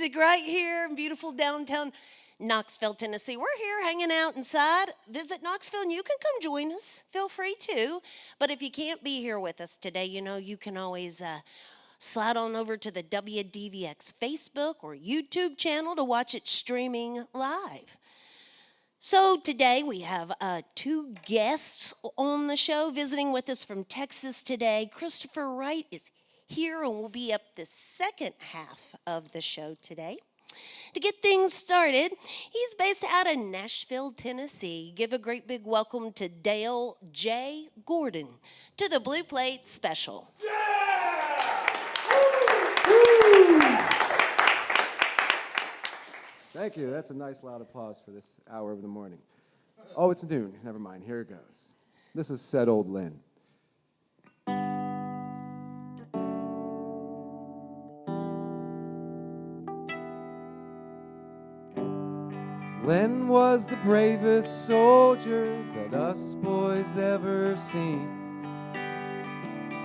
Music right here in beautiful downtown Knoxville, Tennessee. We're here hanging out inside. Visit Knoxville and you can come join us. Feel free to. But if you can't be here with us today, you can always slide on over to the WDVX Facebook or YouTube channel to watch it streaming live. So today we have two guests on the show visiting with us from Texas today. Christopher Wright is here and will be up the second half of the show today. To get things started, he's based out of Nashville, Tennessee. Give a great big welcome to Dale J. Gordon to the Blue Plate Special. Thank you. That's a nice loud applause for this hour of the morning. Oh, it's noon. Never mind. Here it goes. This is Said Old Lynn. Lynn was the bravest soldier that us boys ever seen.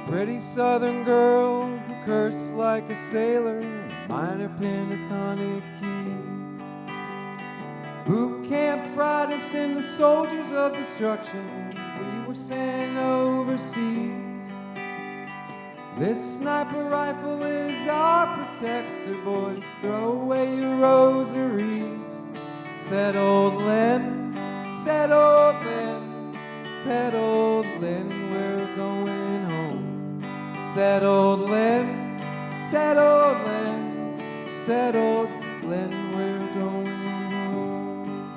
Pretty southern girl who cursed like a sailor in a minor pentatonic key. Boot camp fried us into soldiers of destruction. We were sent overseas. This sniper rifle is our protector, boys. Throw away your rosaries. Said old Lynn, said old Lynn, said old Lynn, we're going home. Said old Lynn, said old Lynn, said old Lynn, we're going home.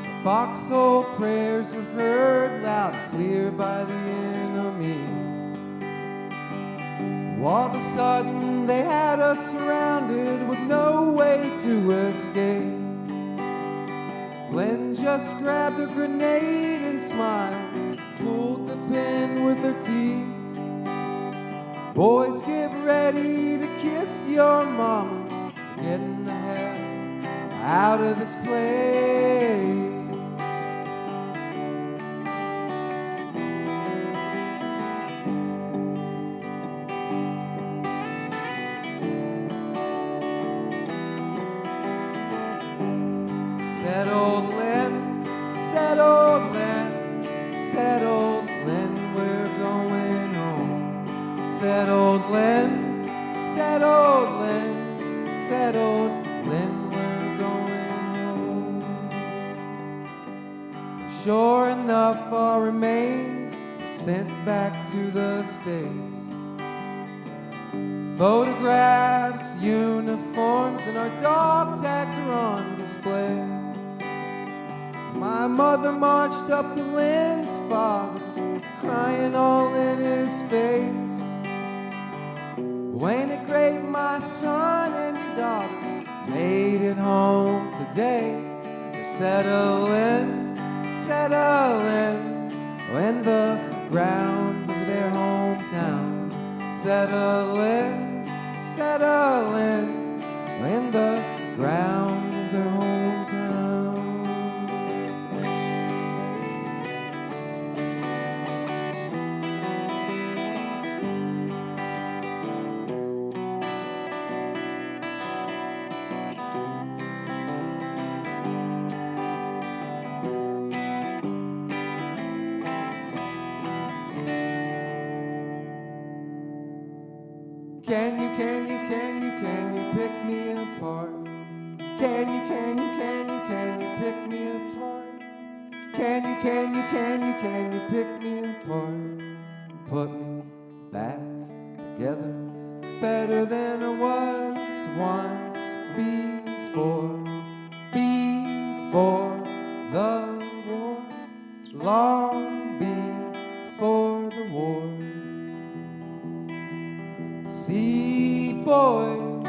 The foxhole prayers were heard loud and clear by the enemy. All of a sudden they had us surrounded with no way to escape. Lynn just grabbed a grenade and smiled, pulled the pin with her teeth. Boys, get ready to kiss your mamas. We're getting the hell out of this place. Said old Lynn, said old Lynn, said old Lynn, we're going home. Said old Lynn, said old Lynn, said old Lynn, we're going home. Sure enough, our remains were sent back to the States. Photographs, uniforms, and our dog tags are on display. My mother marched up to Lynn's father, crying all in his face. Ain't it great my son and your daughter made it home today? They're settling in the ground of their hometown. Settling in the ground of their hometown. Can you pick me apart? Can you pick me apart? Can you pick me apart? Put me back together better than I was once before the war, long before the war. See, boys,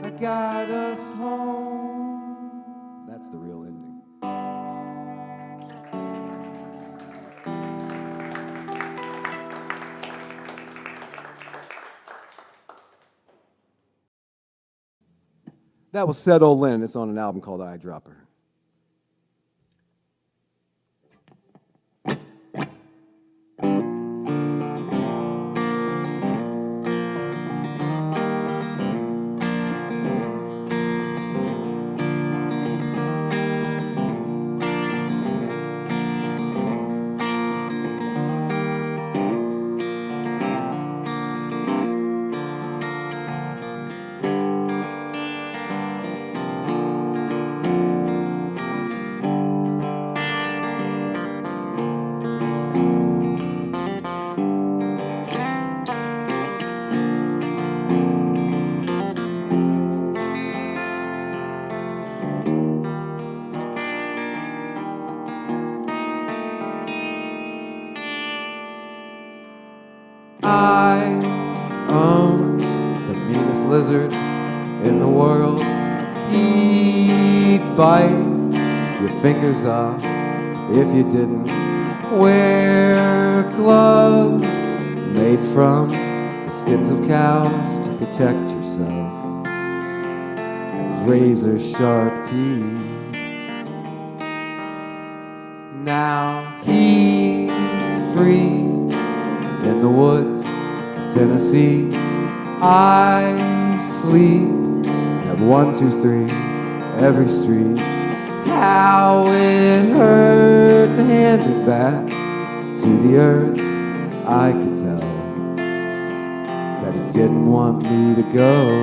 I got us home. That's the real ending. That was Said Old Lynn. It's on an album called Eyedropper. lizard in the world. He'd bite your fingers off if you didn't wear gloves made from the skins of cows to protect yourself. Razor sharp teeth. Now he's free in the woods of Tennessee. I sleep at 1, 2, 3 every street. How it hurt to hand him back to the earth. I could tell that he didn't want me to go.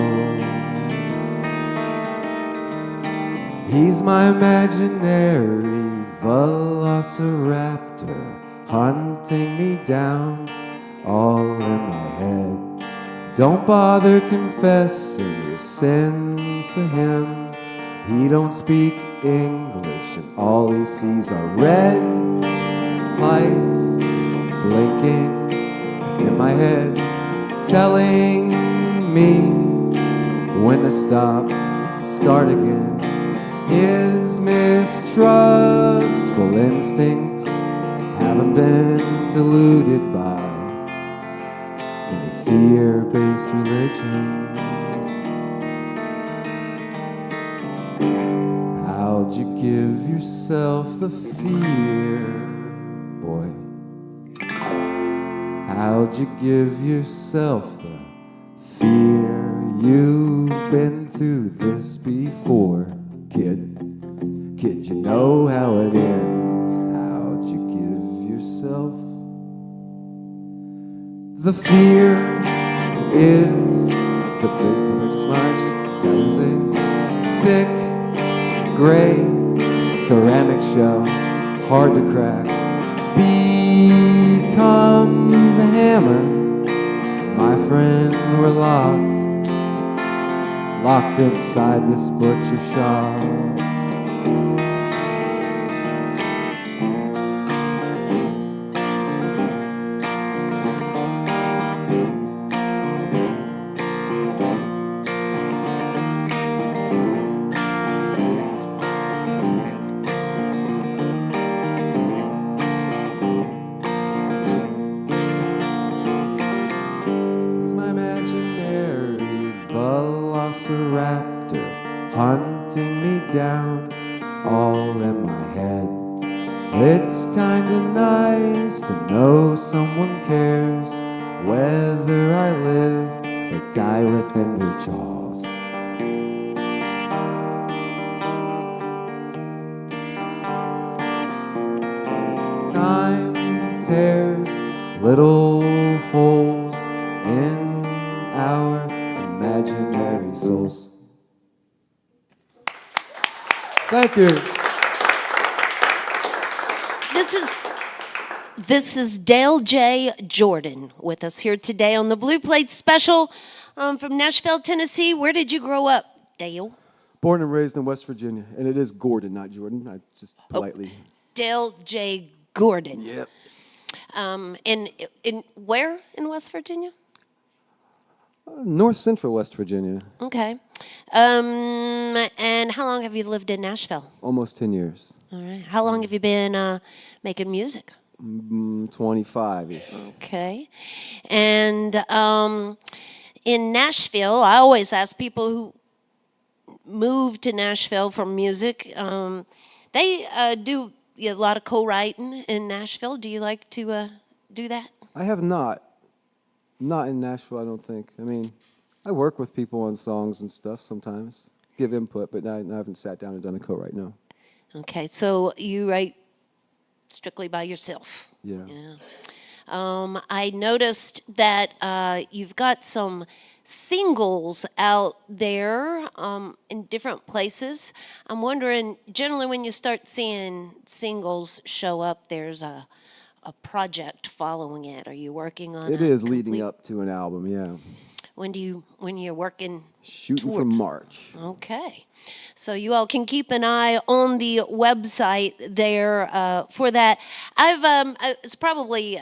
He's my imaginary velociraptor, hunting me down all in my head. Don't bother confessing your sins to him. He don't speak English and all he sees are red lights blinking in my head, telling me when to stop, start again. His mistrustful instincts haven't been deluded by any fear-based religions. How'd you give yourself the fear, boy? How'd you give yourself the fear? You've been through this before, kid. Kid, you know how it ends. How'd you give yourself the fear? Is the big religious march, everything's thick, gray, ceramic shell, hard to crack. Become the hammer, my friend, we're locked inside this butcher shop. Velociraptor hunting me down all in my head. It's kinda nice to know someone cares whether I live or die within their jaws. Time tears little holes in our imaginary souls. Thank you. This is Dale J. Jordan with us here today on the Blue Plate Special from Nashville, Tennessee. Where did you grow up, Dale? Born and raised in West Virginia, and it is Gordon, not Jordan. I just politely. Oh, Dale J. Gordon. Yep. In where in West Virginia? North Central West Virginia. Okay. And how long have you lived in Nashville? Almost 10 years. All right. How long have you been making music? 25-ish. Okay. And in Nashville, I always ask people who move to Nashville for music, they do a lot of co-writing in Nashville. Do you like to do that? I have not. Not in Nashville, I don't think. I mean, I work with people on songs and stuff sometimes, give input, but I haven't sat down and done a co-write, no. Okay, so you write strictly by yourself. Yeah. I noticed that you've got some singles out there in different places. I'm wondering, generally when you start seeing singles show up, there's a project following it. Are you working on It is leading up to an album, yeah. When you're working Shooting for towards March. Okay. So you all can keep an eye on the website there for that. It's probably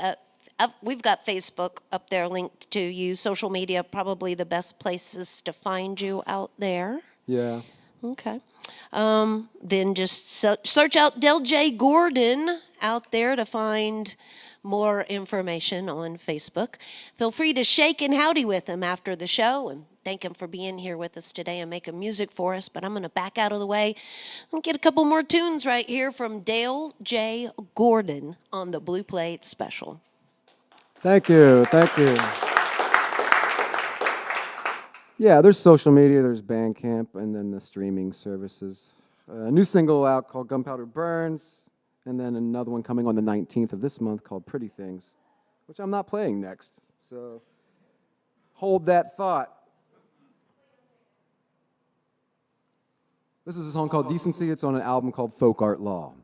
we've got Facebook up there linked to you. Social media, probably the best places to find you out there. Yeah. Okay. Then just search out Del J. Gordon out there to find more information on Facebook. Feel free to shake and howdy with him after the show and thank him for being here with us today and making music for us. But I'm going to back out of the way and get a couple more tunes right here from Dale J. Gordon on the Blue Plate Special. Thank you. Thank you. Yeah, there's social media, there's Bandcamp, and then the streaming services. A new single out called Gunpowder Burns, and then another one coming on the 19th of this month called Pretty Things, which I'm not playing next. So hold that thought. This is a song called Decency. It's on an album called Folk Art Law.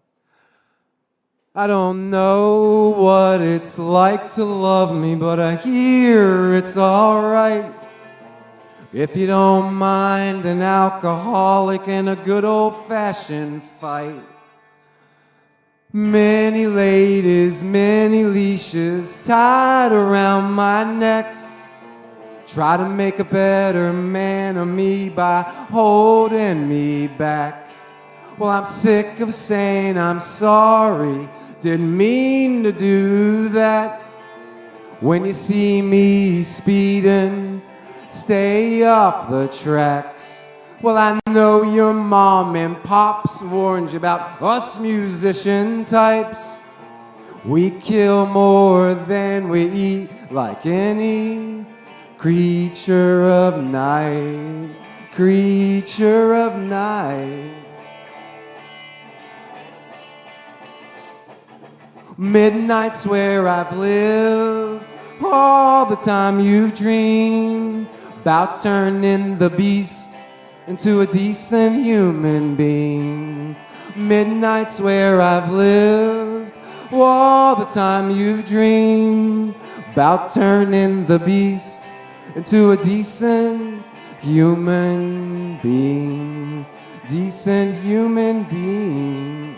I don't know what it's like to love me, but I hear it's all right. If you don't mind an alcoholic and a good old-fashioned fight. Many ladies, many leashes tied around my neck. Try to make a better man of me by holding me back. Well, I'm sick of saying I'm sorry, didn't mean to do that. When you see me speeding, stay off the tracks. Well, I know your mom and pops warned you about us musician types. We kill more than we eat, like any creature of night, creature of night. Midnight's where I've lived, all the time you've dreamed about turning the beast into a decent human being. Midnight's where I've lived, all the time you've dreamed about turning the beast into a decent human being. Decent human being.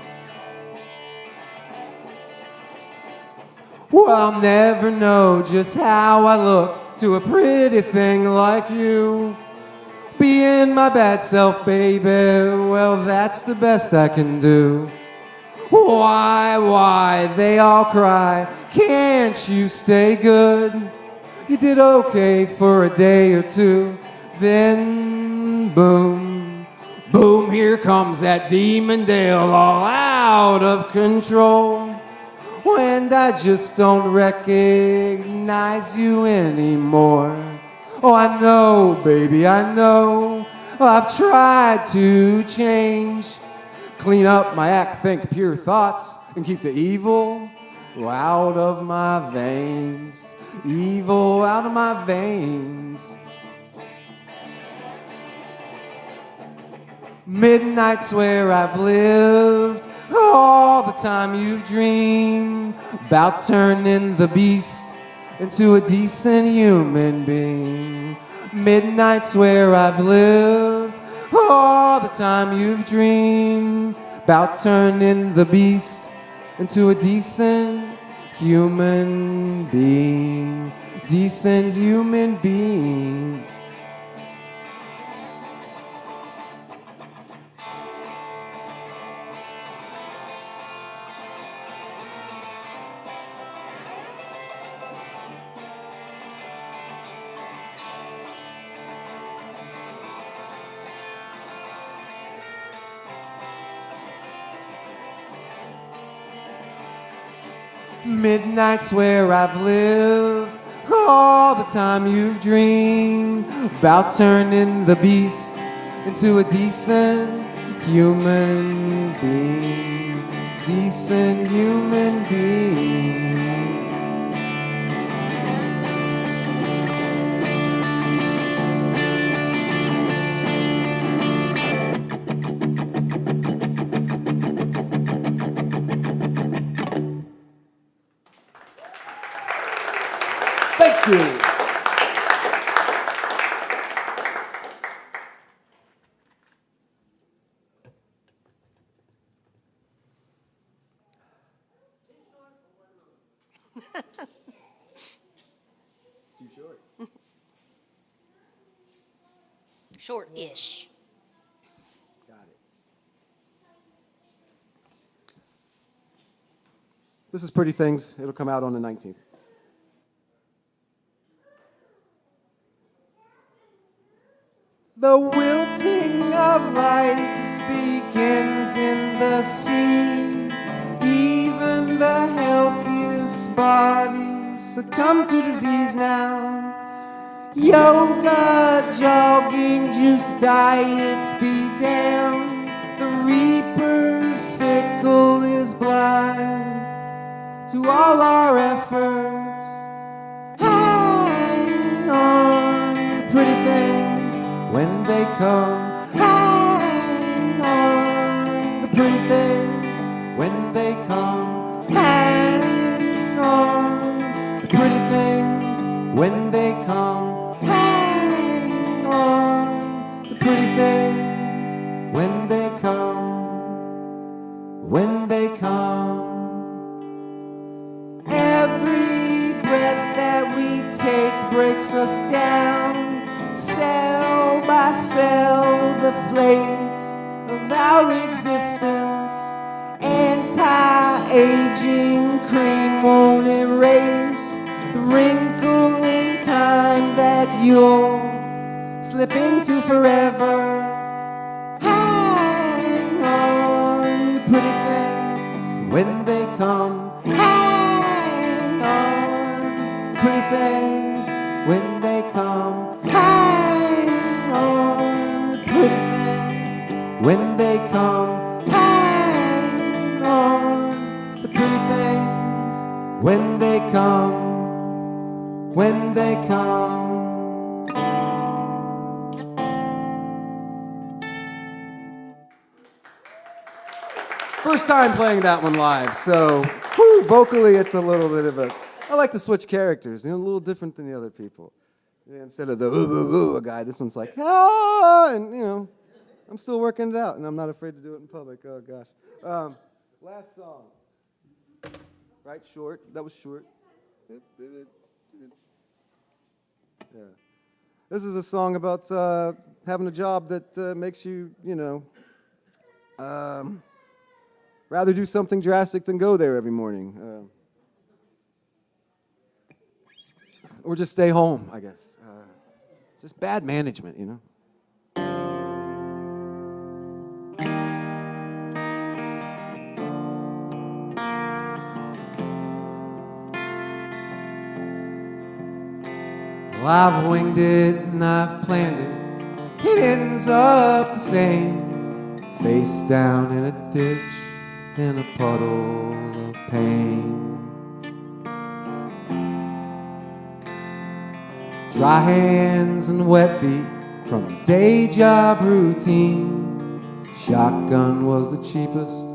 Well, I'll never know just how I look to a pretty thing like you. Being my bad self, baby, well, that's the best I can do. Why, they all cry, can't you stay good? You did okay for a day or two, then boom, boom, here comes that demon Dale all out of control. And I just don't recognize you anymore. Oh, I know, baby, I know. I've tried to change, clean up my act, think pure thoughts, and keep the evil out of my veins. Evil out of my veins. Midnight's where I've lived, all the time you've dreamed about turning the beast into a decent human being. Midnight's where I've lived, all the time you've dreamed about turning the beast into a decent human being. Decent human being. Midnight's where I've lived, all the time you've dreamed about turning the beast into a decent human being. Decent human being. Thank you. Short-ish. Got it. This is Pretty Things. It'll come out on the 19th. The wilting of life begins in the sea. Even the healthiest bodies succumb to disease now. Yoga, jogging, juice diet, speed down. The reaper's sickle is blind to all our efforts. Hang on, the pretty things when they come. Hang on, the pretty things when they come. Hang on, the pretty things when they come. Hang on, the pretty things when they come. When they come. Every breath that we take breaks us down. Cell by cell, the flakes of our existence. Anti-aging cream won't erase the wrinkle in time that you'll slip into forever. Hang on, the pretty things when they come. Hang on, pretty things when they come. Hang on, the pretty things when they come. Hang on, the pretty things when they come. When they come. First time playing that one live, so vocally it's a little bit of a. I like to switch characters, a little different than the other people. Yeah, instead of the guy, this one's like and I'm still working it out, and I'm not afraid to do it in public. Oh gosh. Last song, right? Short. That was short. Yeah. This is a song about having a job that makes you, rather do something drastic than go there every morning. Or just stay home, I guess. Just bad management, Well, I've winged it and I've planned it. It ends up the same. Face down in a ditch in a puddle of pain. Dry hands and wet feet from the day job routine. Shotgun was the cheapest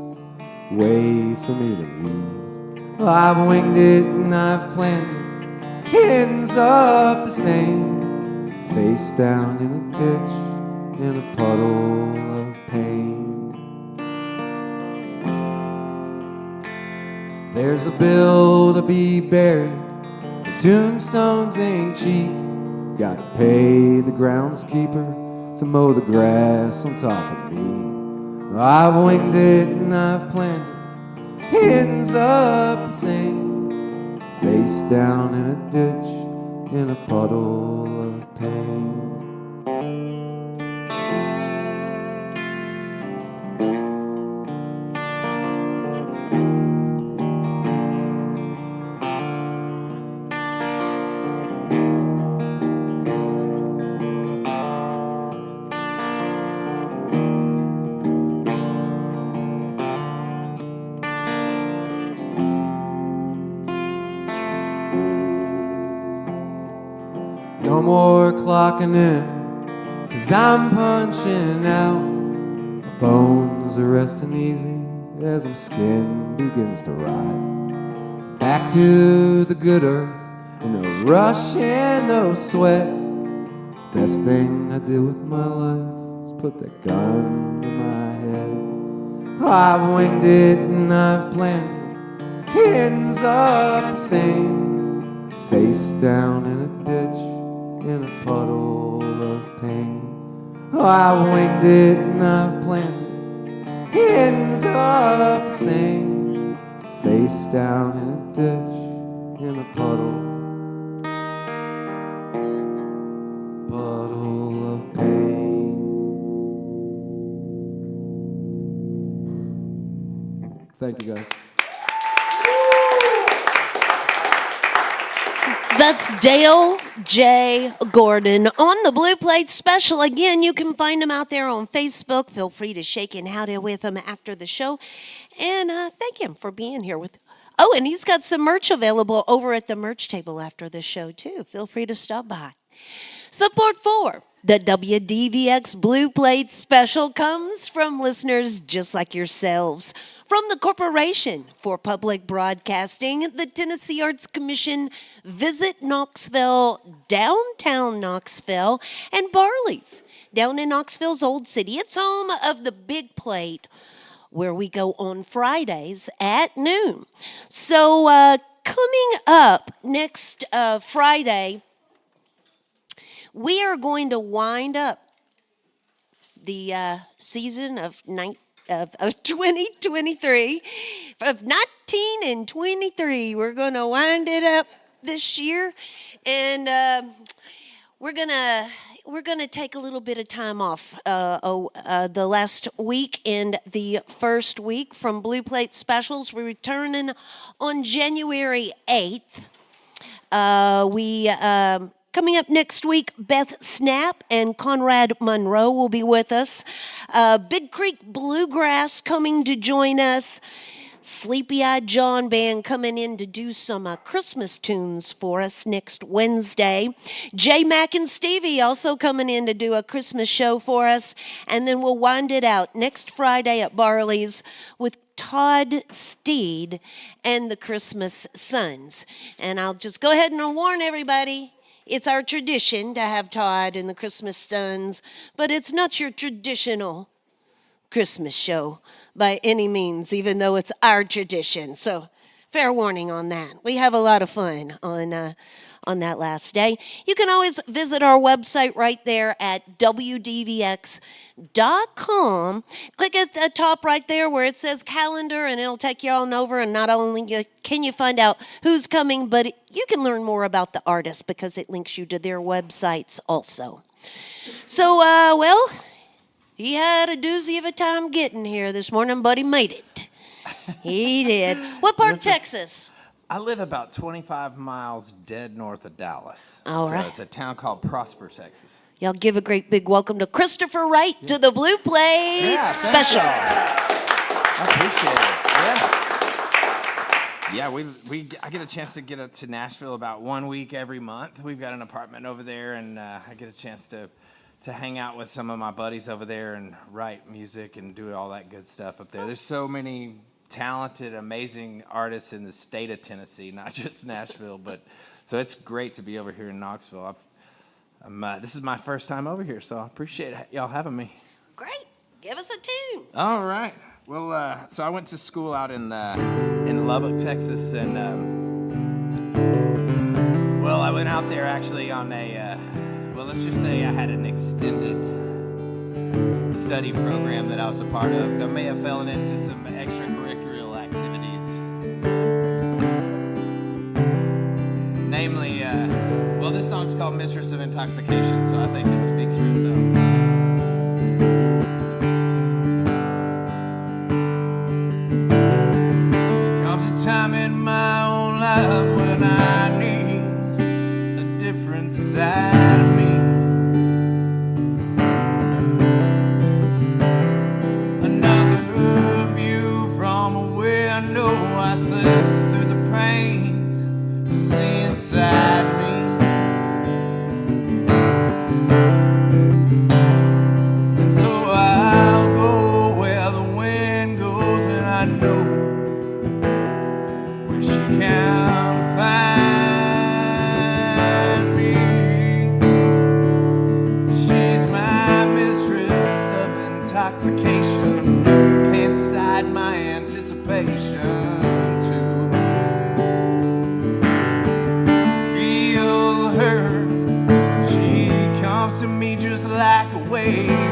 way for me to leave. Well, I've winged it and I've planned it. It ends up the same. Face down in a ditch in a puddle of pain. There's a bill to be buried. The tombstones ain't cheap. Gotta pay the groundskeeper to mow the grass on top of me. I've winged it and I've planned it. It ends up the same. Face down in a ditch in a puddle of pain. No more clocking in, 'cause I'm punching out. My bones are resting easy as my skin begins to rot. Back to the good earth, and no rush and no sweat. Best thing I did with my life is put that gun to my head. I've winged it and I've planned it. It ends up the same. Face down in a ditch in a puddle of pain. Oh, I winged it and I've planned it. It ends up the same. Face down in a ditch, in a puddle. Puddle of pain. Thank you, guys. That's Dale J. Gordon on the Blue Plate Special. Again, you can find him out there on Facebook. Feel free to shake and howdy with him after the show. And thank him for being here with. Oh, and he's got some merch available over at the merch table after the show, too. Feel free to stop by. Support for the WDVX Blue Plate Special comes from listeners just like yourselves. From the Corporation for Public Broadcasting, the Tennessee Arts Commission, Visit Knoxville, downtown Knoxville, and Barley's down in Knoxville's Old City. It's home of the Big Plate, where we go on Fridays at noon. So coming up next Friday, we are going to wind up the season of 2023, of 19 and 23. We're going to wind it up this year, and we're gonna take a little bit of time off the last week and the first week from Blue Plate Specials. We're returning on January 8th. Coming up next week, Beth Snap and Conrad Monroe will be with us. Big Creek Bluegrass coming to join us. Sleepy Eyed John Band coming in to do some Christmas tunes for us next Wednesday. J Mac and Stevie also coming in to do a Christmas show for us. And then we'll wind it out next Friday at Barley's with Todd Steed and the Christmas Sons. And I'll just go ahead and warn everybody. It's our tradition to have Todd and the Christmas Sons, but it's not your traditional Christmas show by any means, even though it's our tradition. So fair warning on that. We have a lot of fun on that last day. You can always visit our website right there at WDVX.com. Click at the top right there where it says calendar, and it'll take you on over. And not only can you find out who's coming, but you can learn more about the artists because it links you to their websites also. So, well, he had a doozy of a time getting here this morning, but he made it. He did. What part of Texas? I live about 25 miles dead north of Dallas. All right. So it's a town called Prosper, Texas. Y'all give a great big welcome to Christopher Wright to the Blue Plate Special. I appreciate it. Yeah, I get a chance to get up to Nashville about 1 week every month. We've got an apartment over there, and I get a chance to hang out with some of my buddies over there and write music and do all that good stuff up there. There's so many talented, amazing artists in the state of Tennessee, not just Nashville, but so it's great to be over here in Knoxville. This is my first time over here, so I appreciate y'all having me. Great. Give us a tune. All right. Well, so I went to school out in Lubbock, Texas, and well, I went out there actually on let's just say I had an extended study program that I was a part of. I may have fallen into some extracurricular activities. Namely, this song's called Mistress of Intoxication, so I think it speaks for itself. There comes a time in my own life when I need a different side of me. I slip through the pains to see inside me. And so I'll go where the wind goes, and I know where she can find me. She's my mistress of intoxication, can't side my anticipation. To me just like a wave.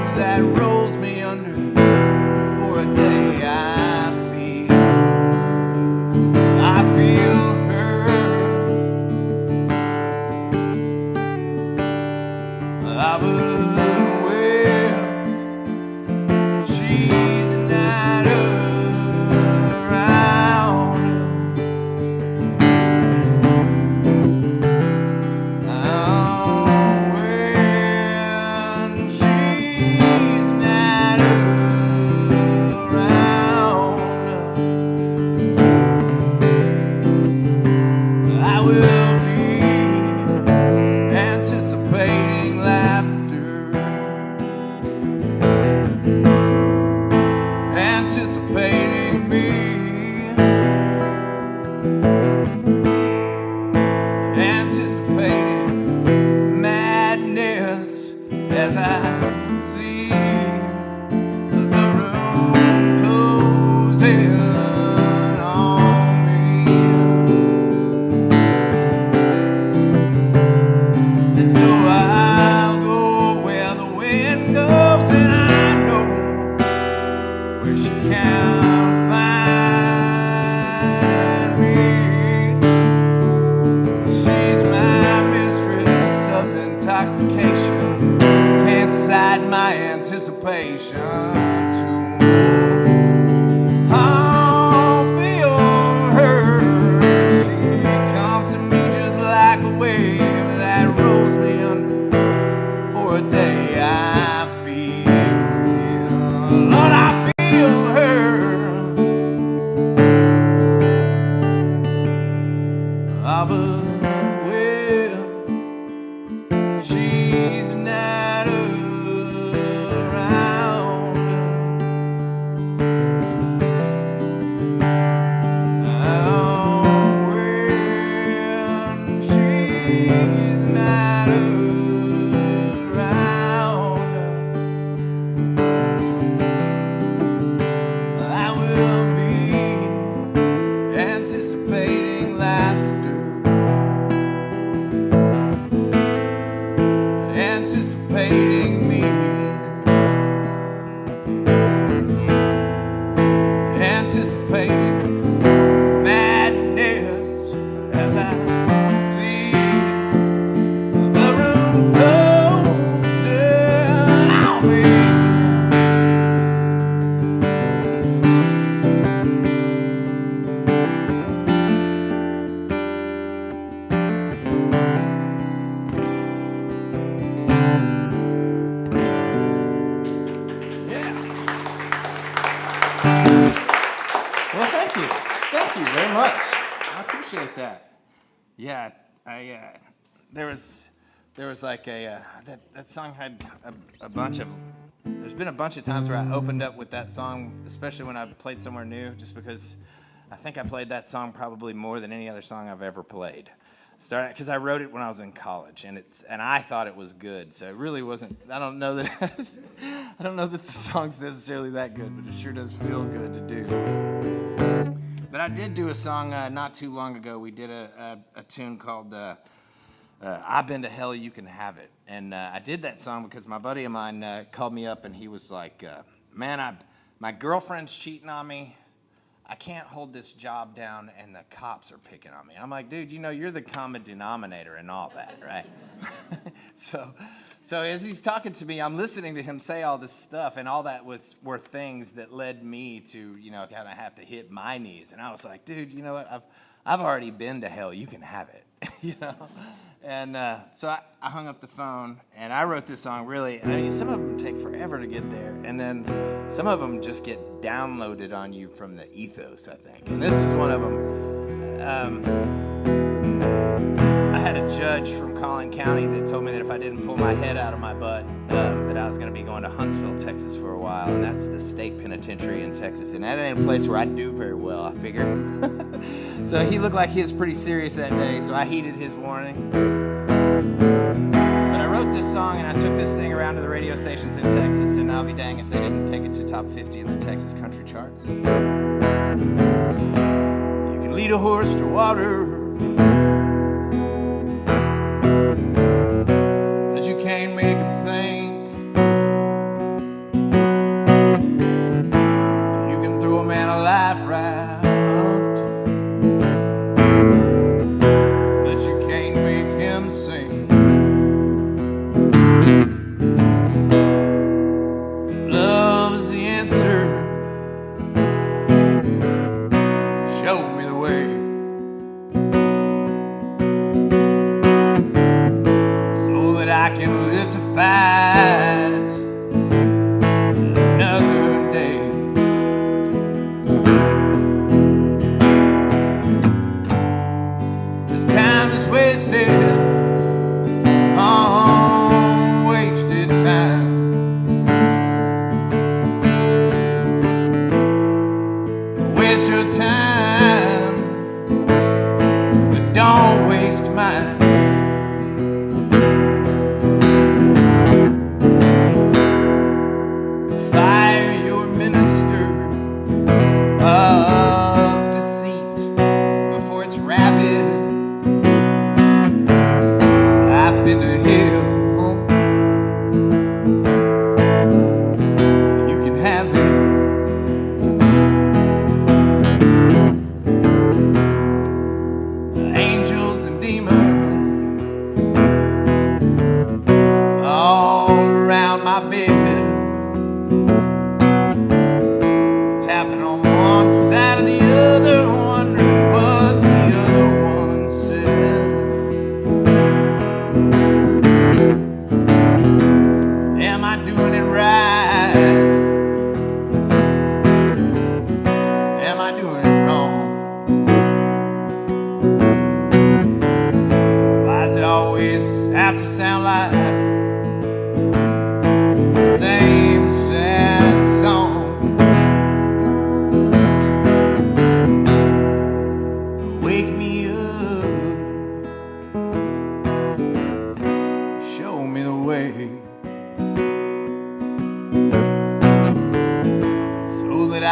telling on me. And so I'll go where the wind goes, and I know where she can't find me. She's my mistress of intoxication, can't side my anticipation to. I'll feel her. She comes to me just like a wave that rolls me under for a day. I feel, Lord, I feel her. Ah, but well, she's not around. When she's not around, I will be anticipating laughter, anticipating me, anticipating madness as I see the room closing on me. Well, thank you. Thank you very much. I appreciate that. Yeah, there was like that song had a bunch of. There's been a bunch of times where I opened up with that song, especially when I played somewhere new, just because I think I played that song probably more than any other song I've ever played. Because I wrote it when I was in college, and I thought it was good, so it really wasn't. I don't know that I don't know that the song's necessarily that good, but it sure does feel good to do. But I did do a song not too long ago. We did a tune called "I've Been to Hell, You Can Have It," and I did that song because my buddy of mine called me up and he was like, "Man, my girlfriend's cheating on me. I can't hold this job down, and the cops are picking on me." I'm like, dude, you're the common denominator in all that, right? So as he's talking to me, I'm listening to him say all this stuff, and all that were things that led me to, kind of have to hit my knees. And I was like, dude, you know what? I've already been to hell. You can have it, And so I hung up the phone, and I wrote this song. Really, some of them take forever to get there, and then some of them just get downloaded on you from the ethos, I think. And this is one of them. I had a judge from Collin County that told me that if I didn't pull my head out of my butt, that I was going to be going to Huntsville, Texas for a while, and that's the state penitentiary in Texas. And that ain't a place where I do very well, I figure. So he looked like he was pretty serious that day, so I heeded his warning. But I wrote this song, and I took this thing around to the radio stations in Texas, and I'll be dang if they didn't take it to top 50 in the Texas country charts. You can lead a horse to water, but you can't make him think. You can throw a man a life raft, but you can't make him sing. Love is the answer. Show me the way.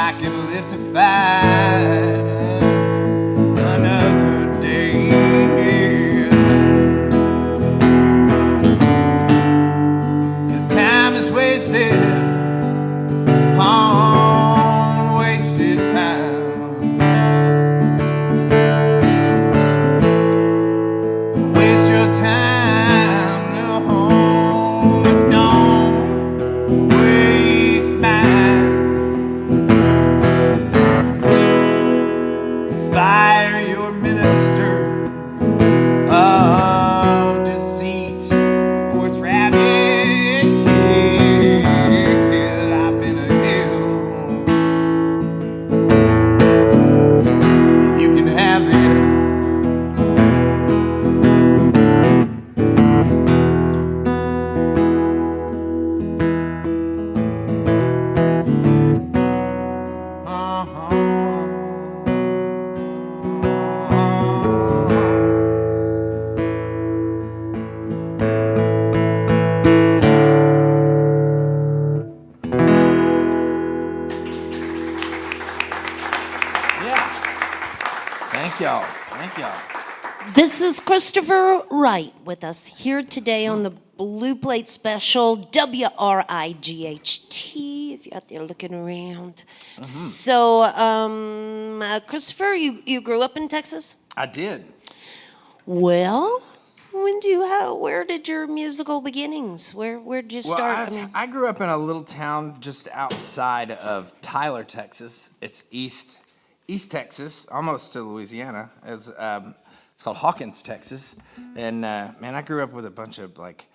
I can live to fight another day. 'Cause time is wasted on wasted time. Waste your time, no, don't waste mine. Fire your minister of deceit for trapping. I've been a hill. You can have it. Thank y'all. Thank y'all. This is Christopher Wright with us here today on the Blue Plate Special, WRIGHT, if you're out there looking around. So, Christopher, you grew up in Texas? I did. Well, where did your musical beginnings, where'd you start? I grew up in a little town just outside of Tyler, Texas. It's East Texas, almost to Louisiana. It's called Hawkins, Texas. And man, I grew up with a bunch of like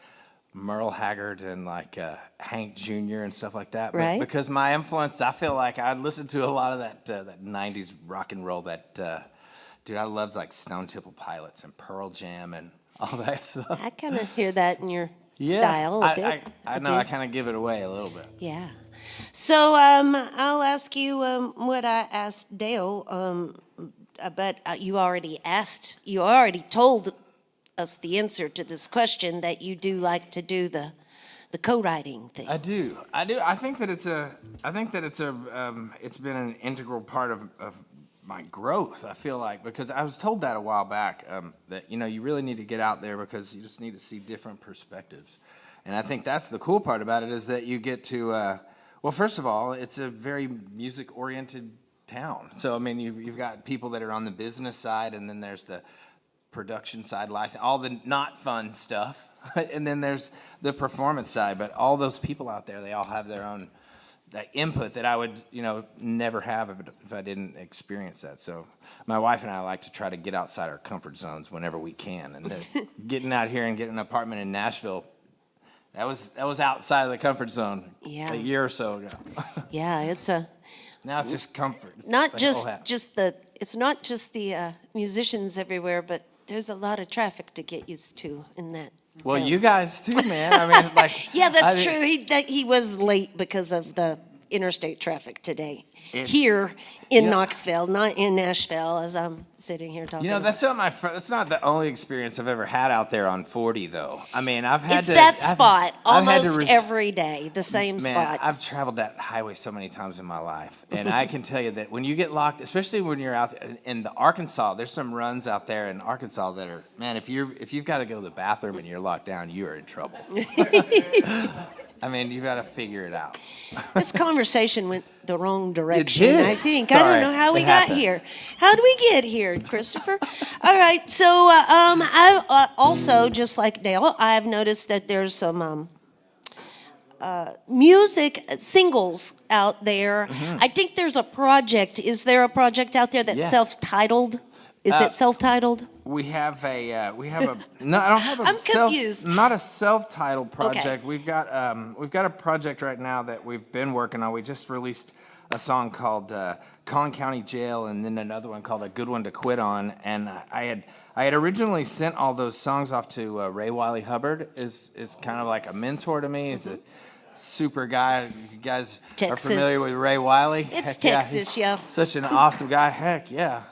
Merle Haggard and like Hank Jr. and stuff like that. But Right. because my influence, I feel like I listened to a lot of that 90s rock and roll. Dude, I loved like Stone Temple Pilots and Pearl Jam and all that stuff. I kind of hear that in your style a bit. I know. do. I kind of give it away a little bit. Yeah. So I'll ask you what I asked Dale, but you already told us the answer to this question, that you do like to do the co-writing thing. I do. I think that it's been an integral part of my growth. I feel like, because I was told that a while back, that you really need to get out there because you just need to see different perspectives. And I think that's the cool part about it, is that you get to well, first of all, it's a very music-oriented town. So, I mean, you've got people that are on the business side, and then there's the production side, license, all the not fun stuff. And then there's the performance side. But all those people out there, they all have their own input that I would, never have if I didn't experience that. So my wife and I like to try to get outside our comfort zones whenever we can. And getting out here and getting an apartment in Nashville, that was outside of the comfort zone Yeah. a year or so ago. Yeah, it's Now it's just comfort. It's not like, just oh, heck. it's not just the musicians everywhere, but there's a lot of traffic to get used to in that. Well, town. you guys too, man. I mean, like. Yeah, that's I mean, true. He was late because of the interstate traffic today. It's- Here in you know- Knoxville, not in Nashville, as I'm sitting here talking. That's not that's not the only experience I've ever had out there on 40, though. I mean, I've had It's to. that I've- spot I've had to almost every day, the same Man, spot. I've traveled that highway so many times in my life, and I can tell you that when you get locked, especially when you're out in the Arkansas, there's some runs out there in Arkansas that are, man, if you've got to go to the bathroom and you're locked down, you are in trouble. I mean, you got to figure it out. This conversation went the wrong direction, did. I think. I Sorry, don't know how we it got happens. here. How did we get here, Christopher? All right, so I also, just like Dale, I've noticed that there's some music singles out there. I think there's a project. Is there a project out there that's Yeah. self-titled? Is it self-titled? We have a no, I don't have a I'm confused. not a self-titled project. Okay. We've got a project right now that we've been working on. We just released a song called Collin County Jail, and then another one called A Good One to Quit On. And I had originally sent all those songs off to Ray Wiley Hubbard. Is kind of like a mentor to me. He's a super guy. You guys are Texas. familiar with Ray Wiley? It's Heck yeah, Texas, he's yeah. Such an awesome guy. Heck yeah.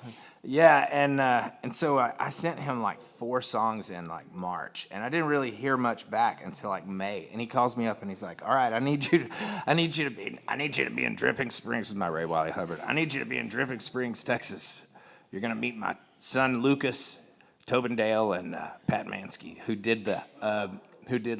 Yeah, and so I sent him like 4 songs in like March, and I didn't really hear much back until like May. And he calls me up and he's like, "All right, I need you to be in Dripping Springs with my Ray Wiley Hubbard. I need you to be in Dripping Springs, Texas. You're gonna meet my son Lucas, Tobin Dale, and Pat Mansky, who did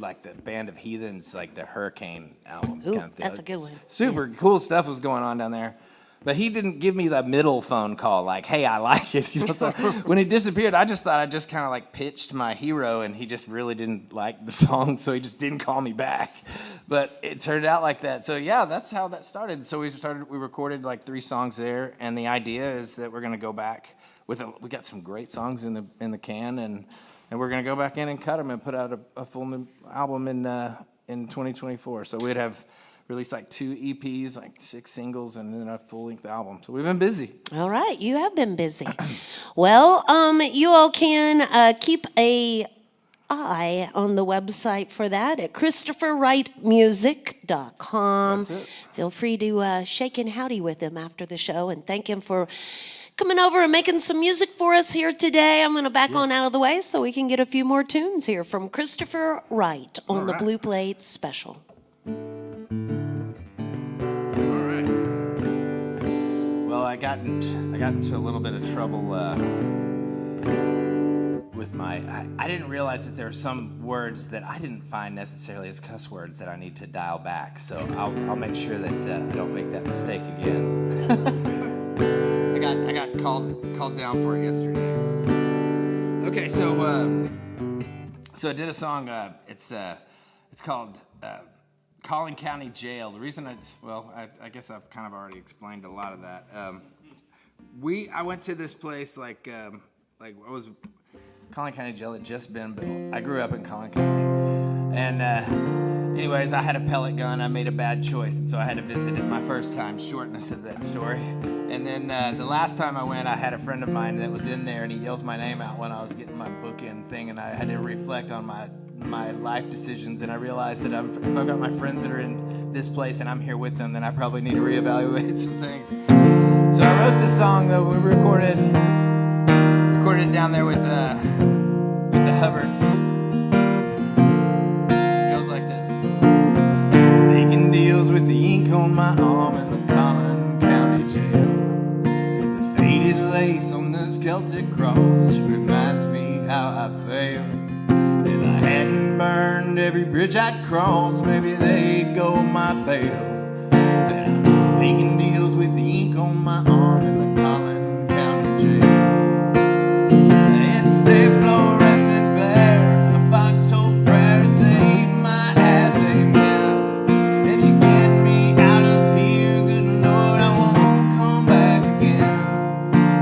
like the Band of Heathens, like the Hurricane album. Ooh, kind of thing. that's a good one. Super cool stuff was going on down there. But he didn't give me the middle phone call like, "Hey, I like it." You know, so when he disappeared, I just thought I just kind of like pitched my hero, and he just really didn't like the song, so he just didn't call me back. But it turned out like that. So yeah, that's how that started. So we recorded like 3 songs there, and the idea is that we're gonna go back we got some great songs in the can, and we're gonna go back in and cut them and put out a full new album in 2024. So we'd have released like 2 EPs, like 6 singles, and then a full-length album. So we've been busy. All right, you have been busy. Well, you all can keep a eye on the website for that at ChristopherWrightMusic.com. That's it. Feel free to shake and howdy with him after the show and thank him for coming over and making some music for us here today. I'm going to back on out of the way so we can get a few more tunes here from Christopher Wright on the Blue Plate Special. Well, I got into a little bit of trouble with I didn't realize that there are some words that I didn't find necessarily as cuss words that I need to dial back. So I'll make sure that I don't make that mistake again. I got called down for it yesterday. Okay, so I did a song. It's called Collin County Jail. The reason I guess I've kind of already explained a lot of that. I went to this place like I was. Collin County Jail had just been built. I grew up in Collin County, and anyways, I had a pellet gun. I made a bad choice, and so I had to visit it my first time. Shortness of that story. And then the last time I went, I had a friend of mine that was in there, and he yells my name out when I was getting my bookend thing, and I had to reflect on my life decisions, and I realized that if I've got my friends that are in this place and I'm here with them, then I probably need to reevaluate some things. So I wrote this song that we recorded it down there with the Hubbards. It goes like this. Making deals with the ink on my arm in the Collin County Jail. The faded lace on the Celtic cross reminds me how I failed. If I hadn't burned every bridge I'd crossed, maybe they'd go my bail. Said I'm making deals with the ink on my arm in the Collin County Jail. It's a fluorescent glare, a foxhole prayer, save my ass, amen. If you get me out of here, good Lord, I won't come back again.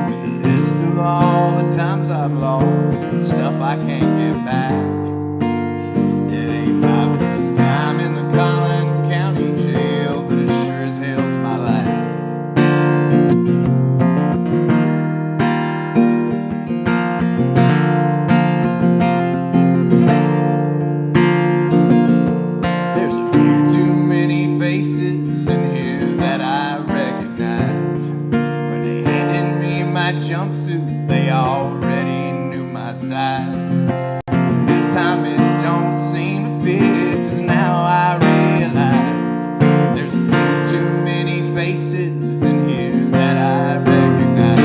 With a list of all the times I've lost and stuff I can't get back. It ain't my first time in the Collin County Jail, but it sure as hell's my last. There's a few too many faces in here that I recognize. When they handed me my jumpsuit, they already knew my size. This time it don't seem to fit, 'cause now I realize there's a few too many faces in here that I recognize.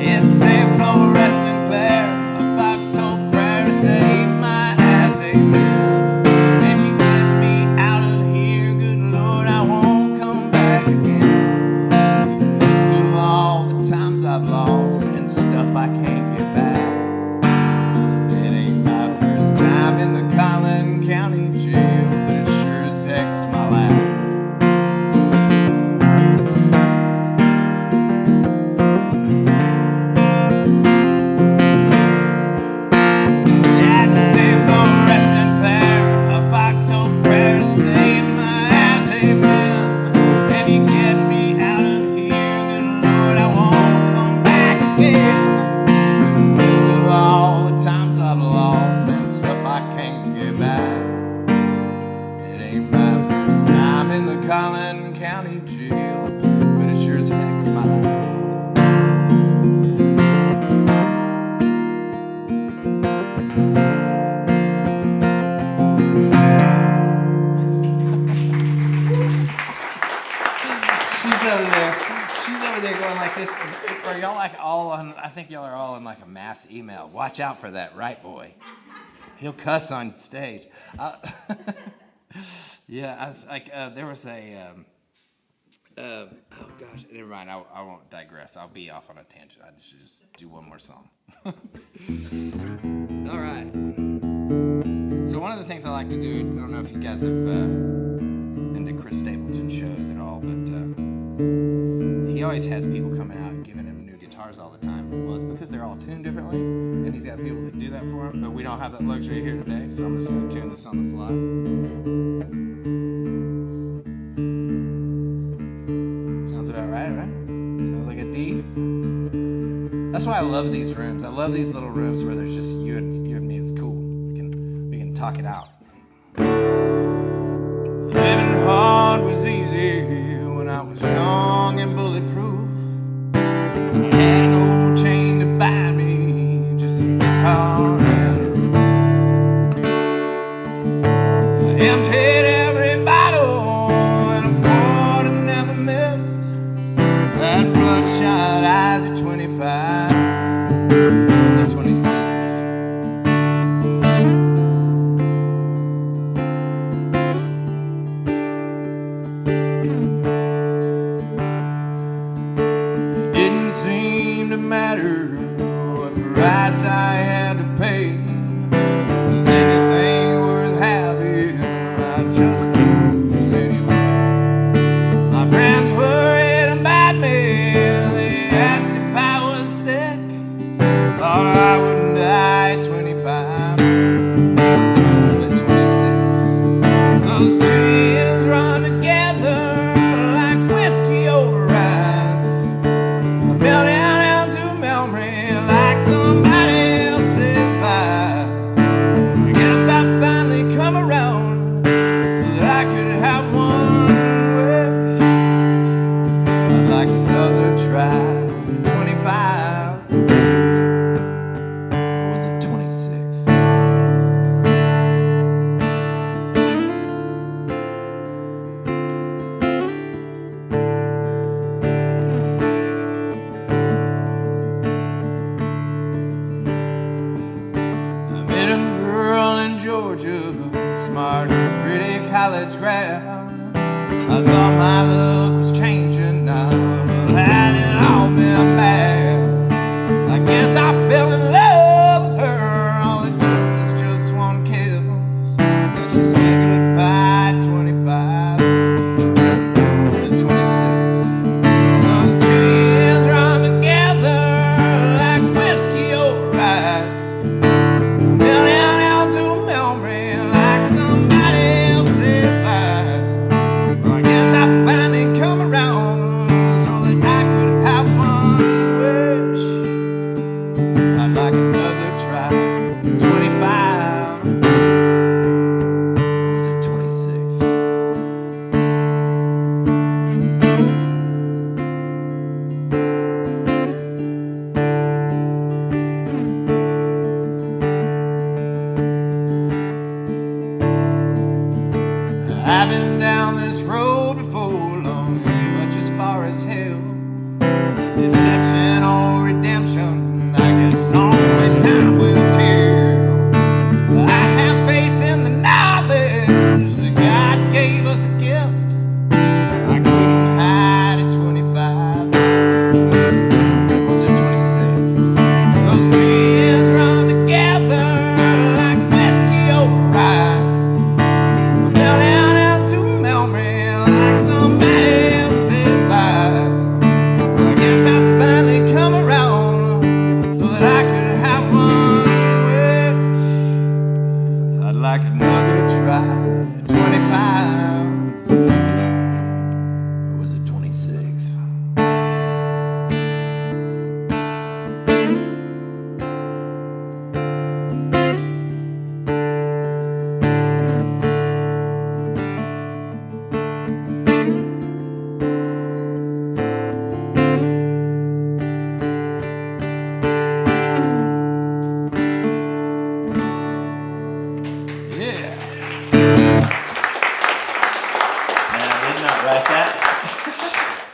It's a fluorescent glare, a foxhole prayer to save my ass, amen. If you get me out of here, good Lord, I won't come back again. With a list of all the times I've lost and stuff I can't get back. It ain't my first time in the Collin County Jail, but it sure as heck's my last. That's a fluorescent glare, a foxhole prayer to save my ass, amen. If you get me out of here, good Lord, I won't come back again. List of all the times I've lost and stuff I can't get back. It ain't my first time in the Collin County Jail, but it sure as heck's my last. She's over there. She's over there going like this. Are y'all like all on? I think y'all are all in like a mass email. Watch out for that Wright boy. He'll cuss on stage. Yeah, I was like, there was a. Oh gosh, never mind. I won't digress. I'll be off on a tangent. I should just do one more song. All right. So one of the things I like to do. I don't know if you guys have been to Chris Stapleton shows at all, but he always has people coming out and giving him new guitars all the time. Well, it's because they're all tuned differently, and he's got people that do that for him. But we don't have that luxury here today, so I'm just going to tune this on the fly. Sounds like a D. That's why I love these rooms. I love these little rooms where there's just you and me. It's cool. We can talk it out. Living hard was easy when I was young and bulletproof. I had no chain to bind me, just a guitar and a roof. I emptied every bottle and a board I never missed. That bloodshot eyes at 25 was at 26. It didn't seem to matter what price I had to pay. Was anything worth having? I just lose anyway. My friends worried about me. They asked if I was sick. Thought I wouldn't die at 25. I was at 26. Those 2 years run together like whiskey over ice. A million into memory like somebody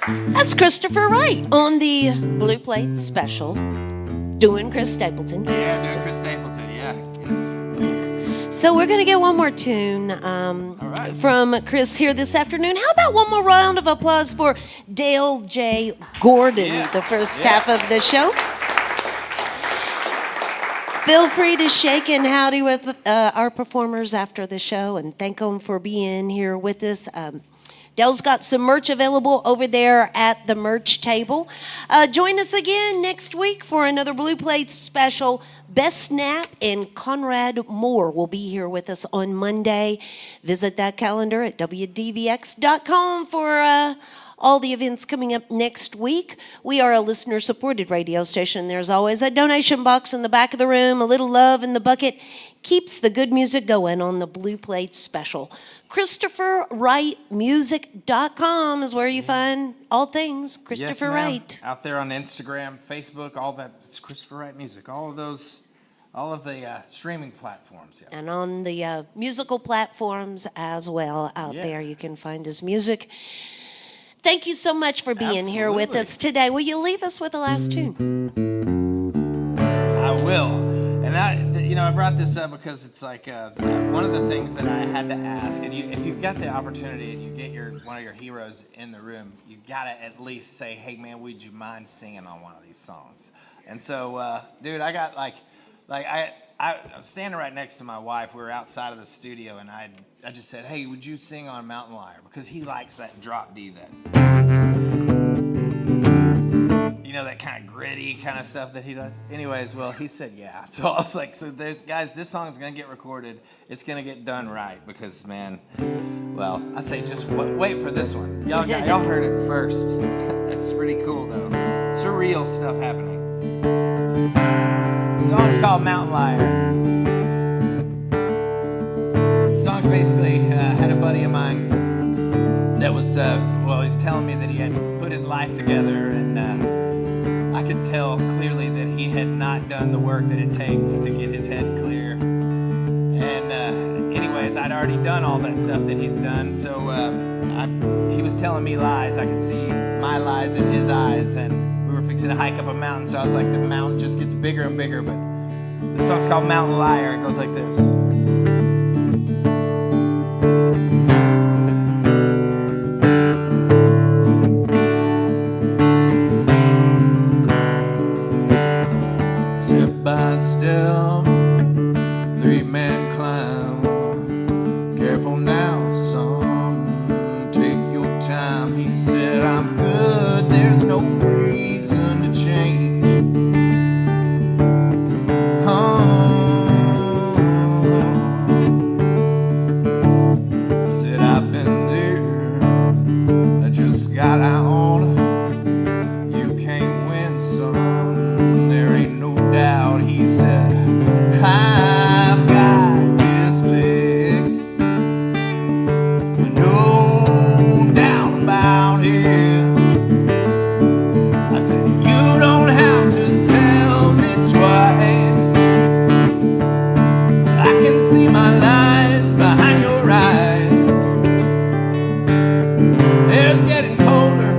That's Christopher Wright on the Blue Plate special, doing Chris Stapleton. Yeah, doing Chris Stapleton, yeah. So we're going to get one more tune from Chris here this afternoon. How about one more round of applause for Dale J. Gordon, the first half of the show? Feel free to shake and howdy with our performers after the show and thank them for being here with us. Dell's got some merch available over there at the merch table. Join us again next week for another Blue Plate special. Best Nap and Conrad Moore will be here with us on Monday. Visit that calendar at WDVX.com for all the events coming up next week. We are a listener-supported radio station. There's always a donation box in the back of the room. A little love in the bucket keeps the good music going on the Blue Plate special. ChristopherWrightMusic.com is where you find all things Christopher Wright. Out there on Instagram, Facebook, all that. It's Christopher Wright Music. All of those, all of the streaming platforms. Yeah. And on the musical platforms as well out there, you can find his music. Thank you so much for being here with us today. Will you leave us with the last tune? I will. And I brought this up because it's like one of the things that I had to ask. And if you've got the opportunity and you get one of your heroes in the room, you gotta at least say, "Hey man, would you mind singing on one of these songs?" And so, dude, I got I was standing right next to my wife. We were outside of the studio, and I just said, "Hey, would you sing on Mountain Liar?" Because he likes that drop D, that kind of gritty kind of stuff that he does. Anyways, well, he said yeah. So I was like, so guys, this song is gonna get recorded. It's gonna get done right because, man, well, I say just wait for this one. Y'all heard it first. It's pretty cool though. Surreal stuff happening. The song's called Mountain Liar. The song's basically had a buddy of mine that was he's telling me that he had put his life together, and I could tell clearly that he had not done the work that it takes to get his head clear. And anyways, I'd already done all that stuff that he's done, so he was telling me lies. I could see my lies in his eyes, and we were fixing to hike up a mountain, so I was like, the mountain just gets bigger and bigger. But this song's called Mountain Liar. It goes like this. By step, three-man climb. Careful now, son, take your time. He said, I'm good, there's no reason to change. I said, I've been there, I just got out. You can't win, son, there ain't no doubt. He said, I've got this legs, no doubt about it. I said, you don't have to tell me twice. I can see my lies behind your eyes. Air's getting colder,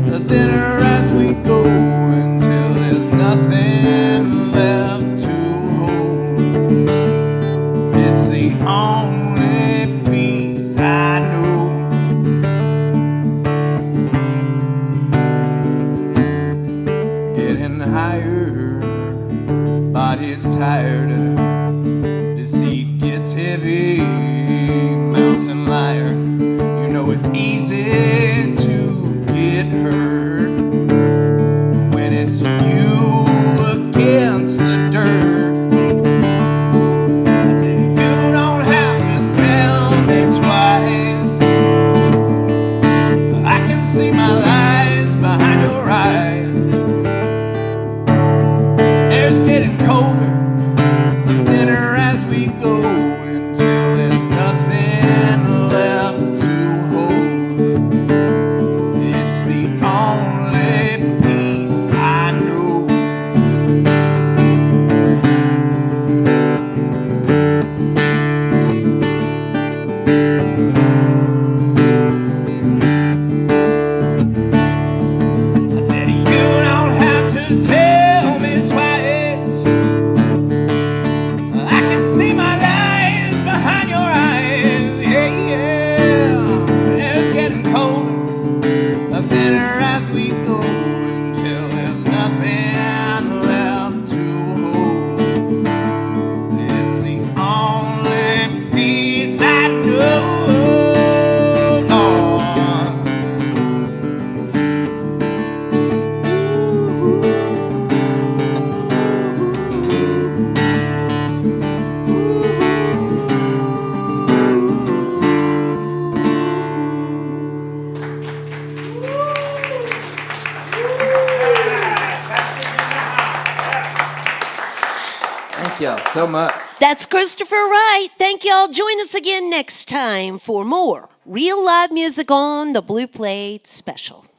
the thinner as we go, until there's nothing left to hold. It's the only peace I know. Getting higher, body's tired, deceit gets heavy. Mountain liar, you know it's easy to get hurt when it's you against the dirt. I said, you don't have to tell me twice. I can see my lies behind your eyes. Air's getting colder, thinner as we go, until there's nothing left to hold. It's the only peace I know. y'all so much. That's Christopher Wright. Thank y'all. Join us again next time for more real live music on the Blue Plate Special.